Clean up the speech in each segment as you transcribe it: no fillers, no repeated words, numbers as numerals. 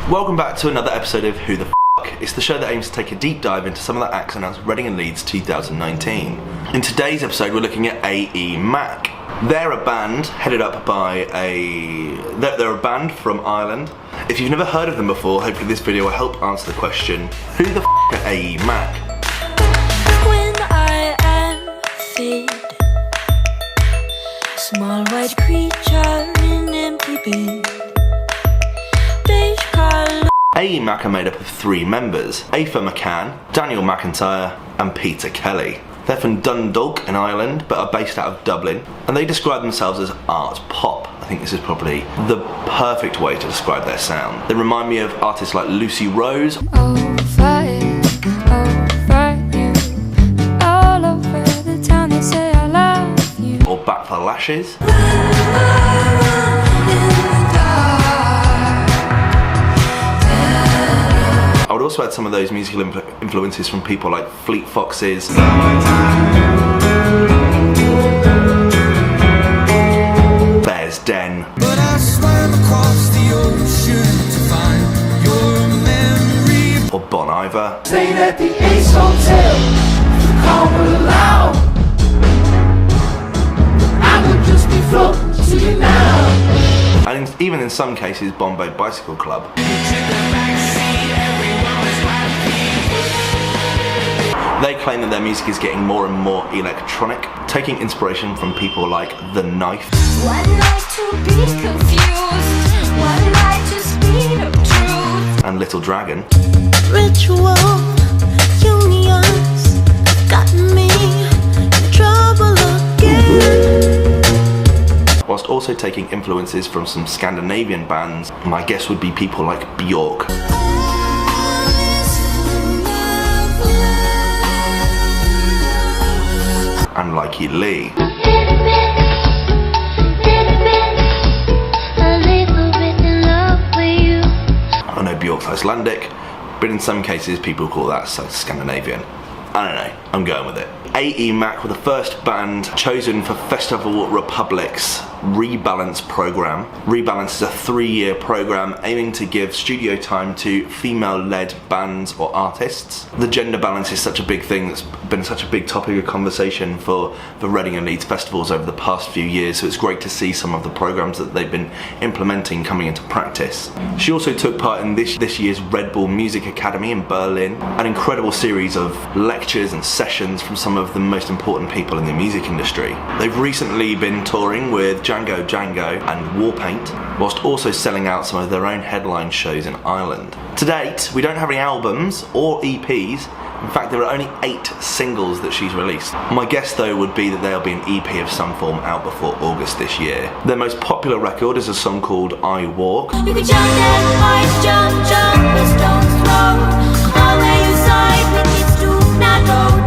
Welcome back to another episode of Who the F**k. It's the show that aims to take a deep dive into some of the acts announced at Reading and Leeds 2019. In today's episode we're looking at Æ MAK. They're a band headed up by they're a band from Ireland. If you've never heard of them before, hopefully this video will help answer the question, who the F**k are Æ MAK? When I am fed, small white creature in empty bed. Æ MAK are made up of three members, Aoife McCann, Daniel McIntyre and Peter Kelly. They're from Dundalk in Ireland but are based out of Dublin, and they describe themselves as art pop. I think this is probably the perfect way to describe their sound. They remind me of artists like Lucy Rose, you, all over the town they say I love you, or Bat for Lashes. I would also add some of those musical influences from people like Fleet Foxes, Bear's Den, but I swam across the ocean to find your memory, or Bon Iver. Staying at the Ace Hotel, calm but loud. I would just be floating to you now. And even in some cases, Bombay Bicycle Club. They claim that their music is getting more and more electronic, taking inspiration from people like The Knife. one night to be confused, one night to speed of truth, And Little Dragon. ritual unions got me in trouble again. Whilst also taking influences from some Scandinavian bands. My guess would be people like Bjork. And Likey Lee. I know Bjork's Icelandic, but in some cases people call that South Scandinavian. I don't know, I'm going with it. Æ MAK were the first band chosen for Festival Republic's Rebalance program. Rebalance is a 3-year program aiming to give studio time to female-led bands or artists. The gender balance is such a big thing that's been such a big topic of conversation for the Reading and Leeds festivals over the past few years, so it's great to see some of the programs that they've been implementing coming into practice. She also took part in this year's Red Bull Music Academy in Berlin, an incredible series of lectures and sessions from some of the most important people in the music industry. They've recently been touring with Django and Warpaint, whilst also selling out some of their own headline shows in Ireland. To date, we don't have any albums or EPs. In fact, there are only 8 singles that she's released. My guess though would be that there'll be an EP of some form out before August this year. Their most popular record is a song called I Walk. You can jump that boys, jump, the stones throw, all where you side with me stoop, not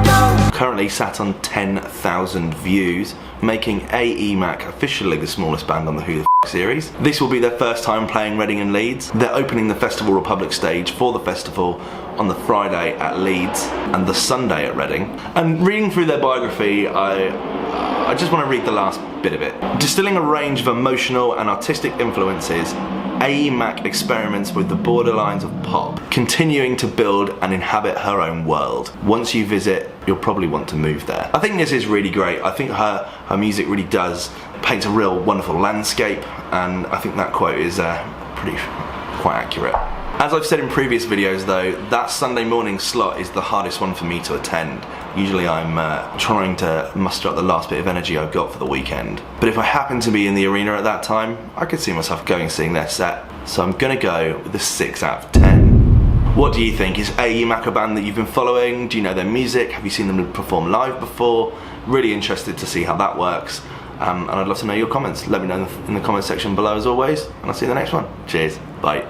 go. Currently sat on 10,000 views, making Æ MAK officially the smallest band on the Who the F series. This will be their first time playing Reading and Leeds. They're opening the Festival Republic stage for the festival on the Friday at Leeds and the Sunday at Reading. And reading through their biography, I just want to read the last bit of it. Distilling a range of emotional and artistic influences, Æ MAK experiments with the borderlines of pop, continuing to build and inhabit her own world. Once you visit, you'll probably want to move there. I think this is really great. I think her music really does paint a real wonderful landscape, and I think that quote is quite accurate. As I've said in previous videos though, that Sunday morning slot is the hardest one for me to attend. Usually I'm trying to muster up the last bit of energy I've got for the weekend. But if I happen to be in the arena at that time, I could see myself going and seeing their set. So I'm gonna go with a 6 out of 10. What do you think? Is Æ MAK a band that you've been following? Do you know their music? Have you seen them perform live before? Really interested to see how that works. And I'd love to know your comments. Let me know in the comment section below as always, and I'll see you in the next one. Cheers, bye.